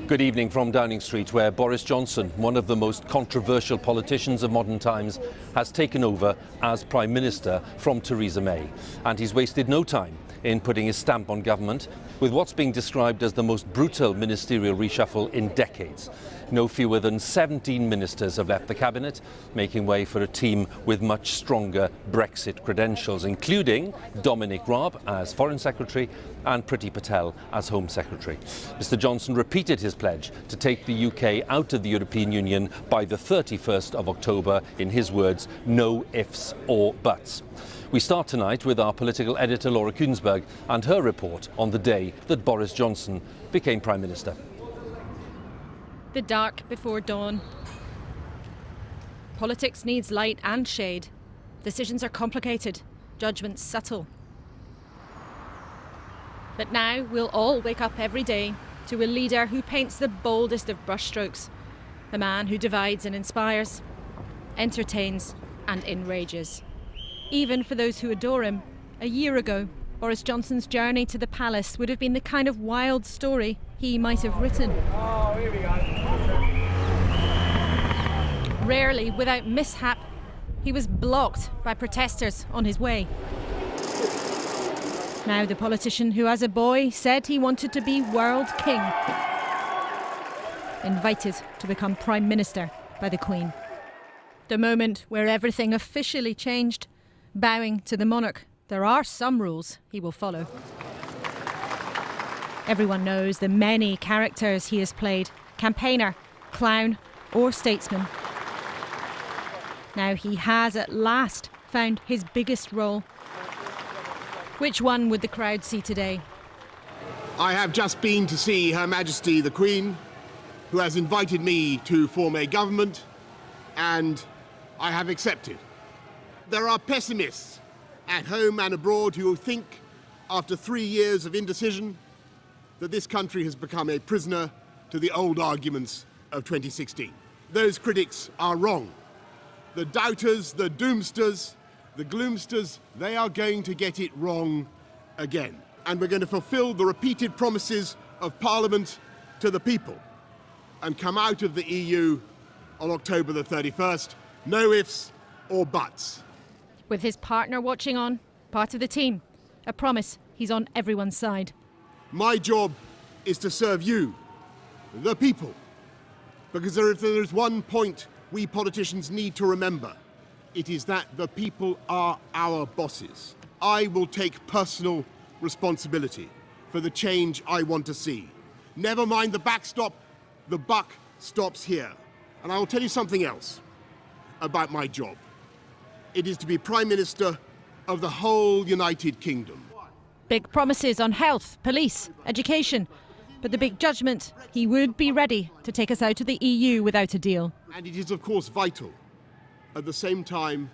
Good evening from Downing Street, where Boris Johnson, one of the most controversial politicians of modern times, has taken over as Prime Minister from Theresa May. And he's wasted no time in putting his stamp on government with what's being described as the most brutal ministerial reshuffle in decades. No fewer than 17 ministers have left the cabinet, making way for a team with much stronger Brexit credentials, including Dominic Raab as Foreign Secretary and Priti Patel as Home Secretary. Mr Johnson repeated his pledge to take the UK out of the European Union by the 31st of October. In his words, no ifs or buts. We start tonight with our political editor Laura Kuenssberg and her report on the day that Boris Johnson became Prime Minister. The dark before dawn. Politics needs light and shade. Decisions are complicated, judgments subtle. But now we'll all wake up every day to a leader who paints the boldest of brushstrokes. A man who divides and inspires, entertains and enrages. Even for those who adore him, a year ago, Boris Johnson's journey to the palace would have been the kind of wild story he might have written. Oh, here we go. Rarely without mishap, he was blocked by protesters on his way. Now the politician who as a boy said he wanted to be world king, invited to become Prime Minister by the Queen. The moment where everything officially changed, bowing to the monarch. There are some rules he will follow. Everyone knows the many characters he has played: campaigner, clown or statesman. Now he has at last found his biggest role. Which one would the crowd see today? I have just been to see Her Majesty the Queen, who has invited me to form a government, and I have accepted. There are pessimists at home and abroad who think, after 3 years of indecision, that this country has become a prisoner to the old arguments of 2016. Those critics are wrong. The doubters, the doomsters, the gloomsters, they are going to get it wrong again. And we're going to fulfill the repeated promises of Parliament to the people and come out of the EU on October the 31st. No ifs or buts. With his partner watching on, part of the team, a promise he's on everyone's side. My job is to serve you, the people, because if there is one point we politicians need to remember, it is that the people are our bosses. I will take personal responsibility for the change I want to see. Never mind the backstop, the buck stops here. And I will tell you something else about my job. It is to be Prime Minister of the whole United Kingdom. Big promises on health, police, education. But the big judgment, he would be ready to take us out of the EU without a deal. And it is, of course, vital at the same time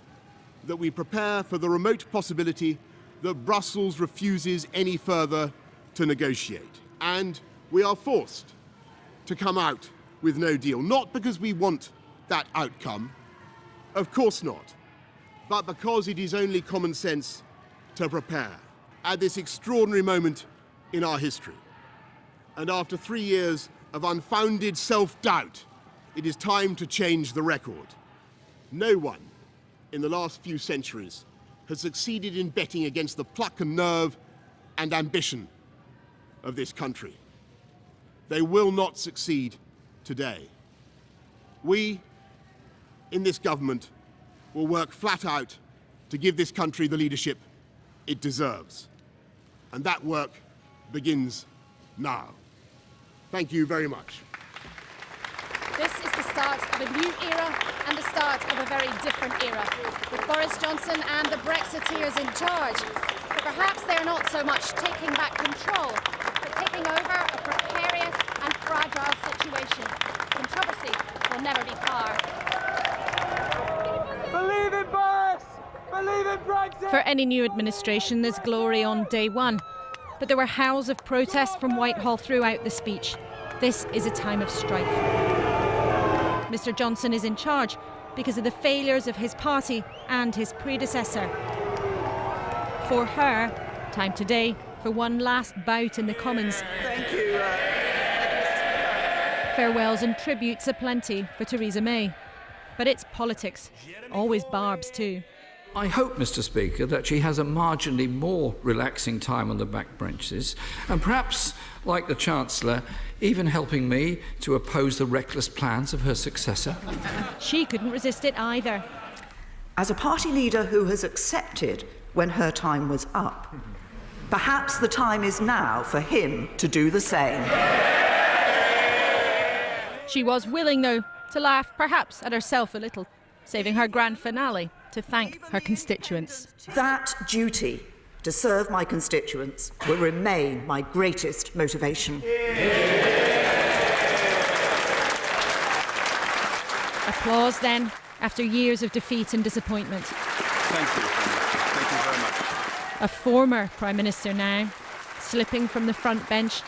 that we prepare for the remote possibility that Brussels refuses any further to negotiate. And we are forced to come out with no deal, not because we want that outcome, of course not, but because it is only common sense to prepare at this extraordinary moment in our history. And after 3 years of unfounded self-doubt, it is time to change the record. No one in the last few centuries has succeeded in betting against the pluck and nerve and ambition of this country. They will not succeed today. We, in this government, will work flat out to give this country the leadership it deserves. And that work begins now. Thank you very much. This is the start of a new era and the start of a very different era, with Boris Johnson and the Brexiteers in charge. But perhaps they are not so much taking back control, but taking over a precarious and fragile situation. Controversy will never be far. Believe in Boris! Believe in Brexit! For any new administration, there's glory on day one. But there were howls of protest from Whitehall throughout the speech. This is a time of strife. Mr Johnson is in charge because of the failures of his party and his predecessor. For her, time today for one last bout in the Commons. Thank you. Farewells and tributes aplenty for Theresa May. But it's politics, always barbs too. I hope, Mr. Speaker, that she has a marginally more relaxing time on the backbenches and perhaps, like the Chancellor, even helping me to oppose the reckless plans of her successor. She couldn't resist it either. As a party leader who has accepted when her time was up, perhaps the time is now for him to do the same. She was willing, though, to laugh perhaps at herself a little, saving her grand finale to thank her constituents. That duty to serve my constituents will remain my greatest motivation. Applause then, after years of defeat and disappointment. Thank you. Thank you very much. A former Prime Minister now, slipping from the front bench.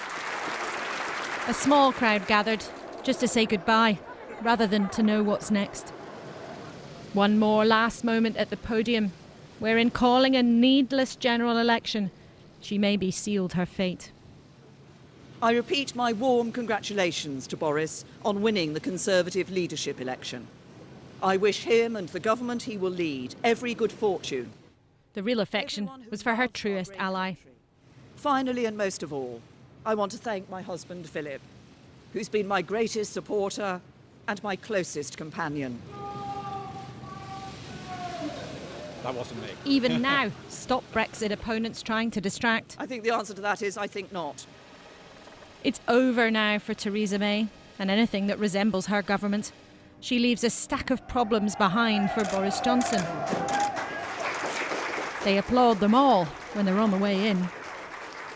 A small crowd gathered just to say goodbye, rather than to know what's next. One more last moment at the podium, where in calling a needless general election, she maybe sealed her fate. I repeat my warm congratulations to Boris on winning the Conservative leadership election. I wish him and the government he will lead every good fortune. The real affection was for her truest ally. Finally, and most of all, I want to thank my husband, Philip, who's been my greatest supporter and my closest companion. That wasn't me. Even now, stop Brexit opponents trying to distract. I think the answer to that is I think not. It's over now for Theresa May and anything that resembles her government. She leaves a stack of problems behind for Boris Johnson. They applaud them all when they're on the way in.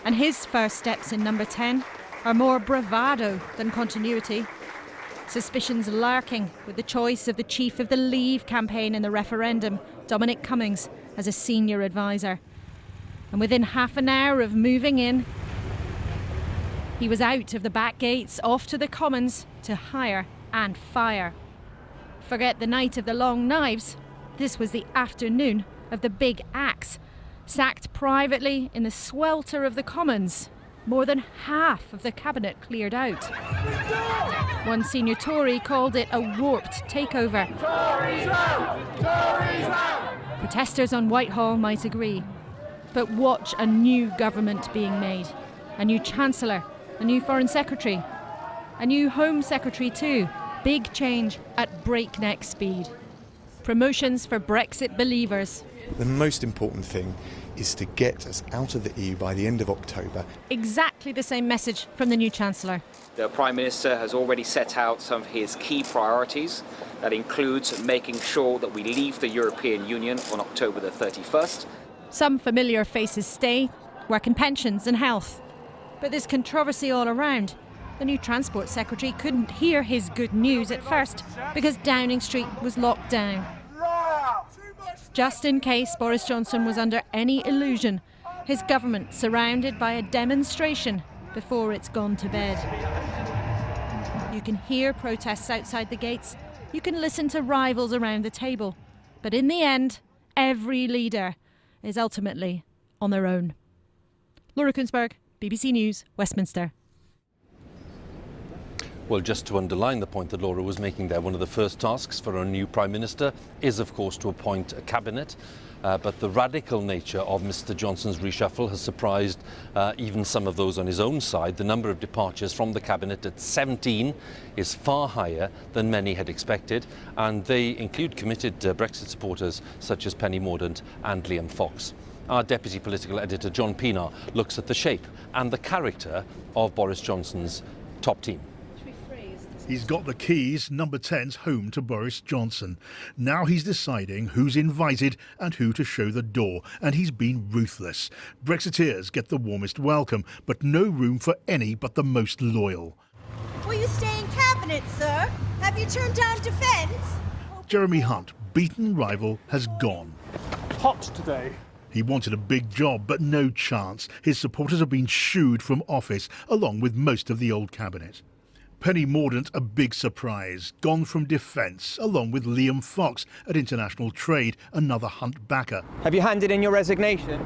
And his first steps in number 10 are more bravado than continuity. Suspicions lurking with the choice of the chief of the Leave campaign in the referendum, Dominic Cummings, as a senior advisor. And within half an hour of moving in, he was out of the back gates, off to the Commons to hire and fire. Forget the night of the long knives. This was the afternoon of the big axe. Sacked privately in the swelter of the Commons. More than half of the cabinet cleared out. One senior Tory called it a warped takeover. Tories out! Tories out! Protesters on Whitehall might agree. But watch a new government being made. A new Chancellor, a new Foreign Secretary, a new Home Secretary too. Big change at breakneck speed. Promotions for Brexit believers. The most important thing is to get us out of the EU by the end of October. Exactly the same message from the new Chancellor. The Prime Minister has already set out some of his key priorities. That includes making sure that we leave the European Union on October the 31st. Some familiar faces stay, work in pensions and health. But there's controversy all around. The new Transport Secretary couldn't hear his good news at first because Downing Street was locked down. Just in case Boris Johnson was under any illusion, his government surrounded by a demonstration before it's gone to bed. You can hear protests outside the gates. You can listen to rivals around the table. But in the end, every leader is ultimately on their own. Laura Kuenssberg, BBC News, Westminster. Well, just to underline the point that Laura was making there, one of the first tasks for our new Prime Minister is, of course, to appoint a cabinet. But the radical nature of Mr Johnson's reshuffle has surprised even some of those on his own side. The number of departures from the cabinet at 17 is far higher than many had expected, and they include committed Brexit supporters such as Penny Mordaunt and Liam Fox. Our deputy political editor John Pienaar looks at the shape and the character of Boris Johnson's top team. He's got the keys, number 10's home to Boris Johnson. Now he's deciding who's invited and who to show the door, and he's been ruthless. Brexiteers get the warmest welcome, but no room for any but the most loyal. Will you stay in cabinet, sir? Have you turned down defence? Jeremy Hunt, beaten rival, has gone. Hot today. He wanted a big job, but no chance. His supporters have been shooed from office, along with most of the old cabinet. Penny Mordaunt, a big surprise, gone from defence, along with Liam Fox at international trade, another Hunt backer. Have you handed in your resignation?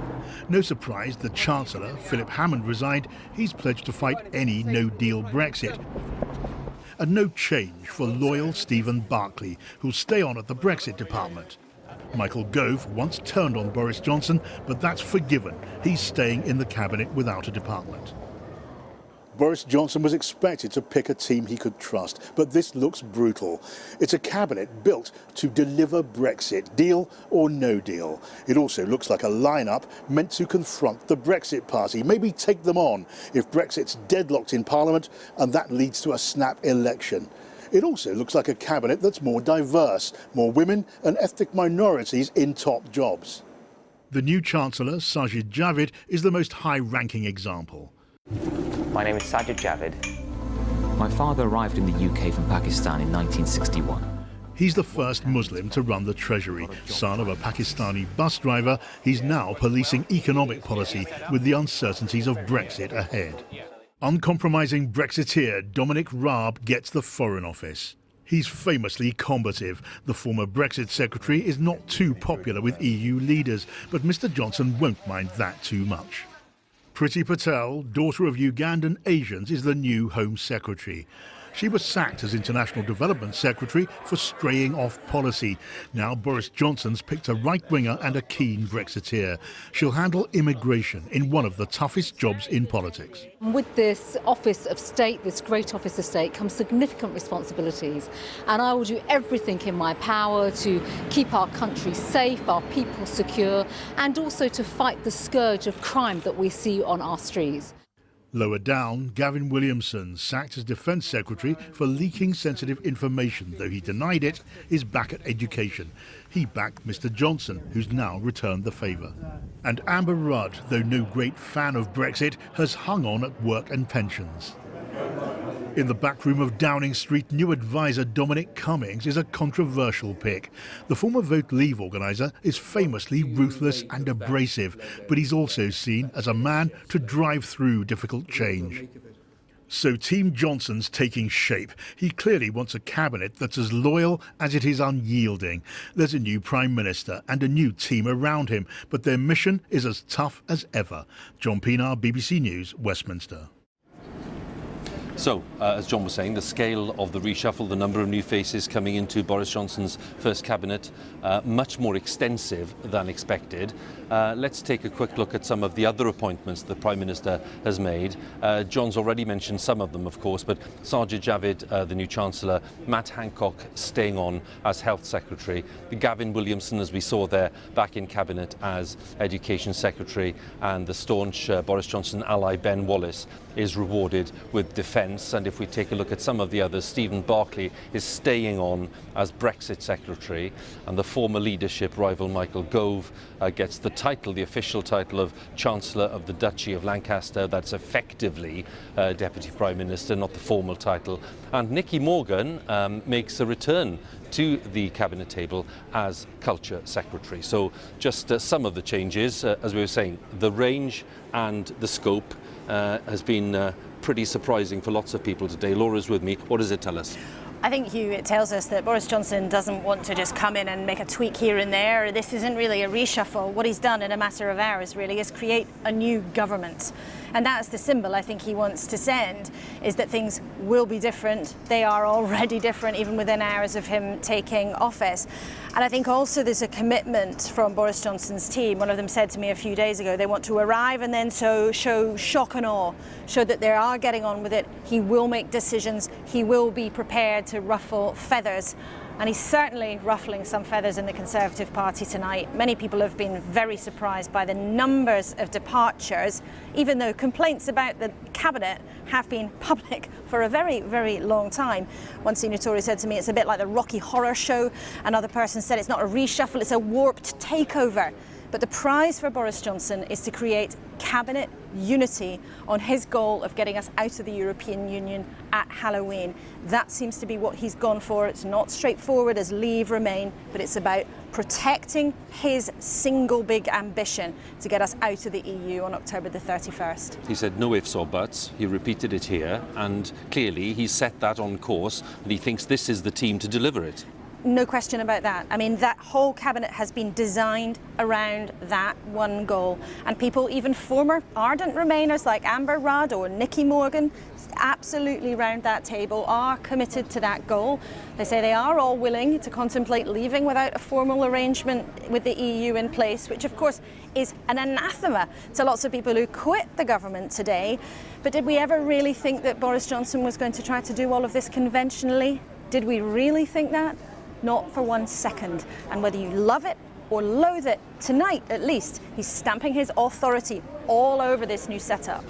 No surprise, the Chancellor, Philip Hammond, resigned. He's pledged to fight any no-deal Brexit. and no change for loyal Stephen Barclay, who'll stay on at the Brexit department. Michael Gove once turned on Boris Johnson, but that's forgiven. He's staying in the cabinet without a department. Boris Johnson was expected to pick a team he could trust, but this looks brutal. It's a cabinet built to deliver Brexit, deal or no deal. It also looks like a lineup meant to confront the Brexit party, maybe take them on if Brexit's deadlocked in Parliament and that leads to a snap election. It also looks like a cabinet that's more diverse, more women and ethnic minorities in top jobs. The new Chancellor, Sajid Javid, is the most high-ranking example. My name is Sajid Javid. My father arrived in the UK from Pakistan in 1961. He's the first Muslim to run the Treasury. Son of a Pakistani bus driver, he's now policing economic policy with the uncertainties of Brexit ahead. Uncompromising Brexiteer Dominic Raab gets the Foreign Office. He's famously combative. The former Brexit secretary is not too popular with EU leaders, but Mr Johnson won't mind that too much. Priti Patel, daughter of Ugandan Asians, is the new Home Secretary. She was sacked as International Development Secretary for straying off policy. Now Boris Johnson's picked a right-winger and a keen Brexiteer. She'll handle immigration in one of the toughest jobs in politics. With this Office of State, this great Office of State, comes significant responsibilities. And I will do everything in my power to keep our country safe, our people secure, and also to fight the scourge of crime that we see on our streets. Lower down, Gavin Williamson, sacked as Defence Secretary for leaking sensitive information, though he denied it, is back at education. He backed Mr Johnson, who's now returned the favour. And Amber Rudd, though no great fan of Brexit, has hung on at work and pensions. In the back room of Downing Street, new advisor Dominic Cummings is a controversial pick. The former Vote Leave organiser is famously ruthless and abrasive, but he's also seen as a man to drive through difficult change. So Team Johnson's taking shape. He clearly wants a cabinet that's as loyal as it is unyielding. There's a new Prime Minister and a new team around him, but their mission is as tough as ever. John Pienaar, BBC News, Westminster. So, as John was saying, the scale of the reshuffle, the number of new faces coming into Boris Johnson's first cabinet, much more extensive than expected. Let's take a quick look at some of the other appointments the Prime Minister has made. John's already mentioned some of them, of course, but Sajid Javid, the new Chancellor, Matt Hancock staying on as Health Secretary, Gavin Williamson, as we saw there, back in Cabinet as Education Secretary, and the staunch Boris Johnson ally Ben Wallace is rewarded with Defence. And if we take a look at some of the others, Stephen Barclay is staying on as Brexit Secretary, and the former leadership rival Michael Gove gets the title, the official title of Chancellor of the Duchy of Lancaster. That's effectively Deputy Prime Minister, not the formal title. And Nicky Morgan makes a return to the cabinet table as Culture Secretary. So just some of the changes, as we were saying, the range and the scope has been pretty surprising for lots of people today. Laura's with me. What does it tell us? I think, Huw, it tells us that Boris Johnson doesn't want to just come in and make a tweak here and there. This isn't really a reshuffle. What he's done in a matter of hours, really, is create a new government. And that's the symbol I think he wants to send, is that things will be different. They are already different, even within hours of him taking office. And I think also there's a commitment from Boris Johnson's team. One of them said to me a few days ago, they want to arrive and then show shock and awe, show that they are getting on with it. He will make decisions. He will be prepared to ruffle feathers. And he's certainly ruffling some feathers in the Conservative Party tonight. Many people have been very surprised by the numbers of departures, even though complaints about the cabinet have been public for a very, very long time. One senior Tory said to me, it's a bit like the Rocky Horror Show. Another person said it's not a reshuffle, it's a warped takeover. But the prize for Boris Johnson is to create cabinet unity on his goal of getting us out of the European Union at Halloween. That seems to be what he's gone for. It's not straightforward as Leave Remain, but it's about protecting his single big ambition to get us out of the EU on October the 31st. He said no ifs or buts. He repeated it here, and clearly he set that on course, and he thinks this is the team to deliver it. No question about that. I mean, that whole cabinet has been designed around that one goal. And people, even former ardent Remainers like Amber Rudd or Nicky Morgan, absolutely round that table are committed to that goal. They say they are all willing to contemplate leaving without a formal arrangement with the EU in place, which of course is an anathema to lots of people who quit the government today. But did we ever really think that Boris Johnson was going to try to do all of this conventionally? Did we really think that? Not for 1 second. And whether you love it or loathe it, tonight at least, he's stamping his authority all over this new setup.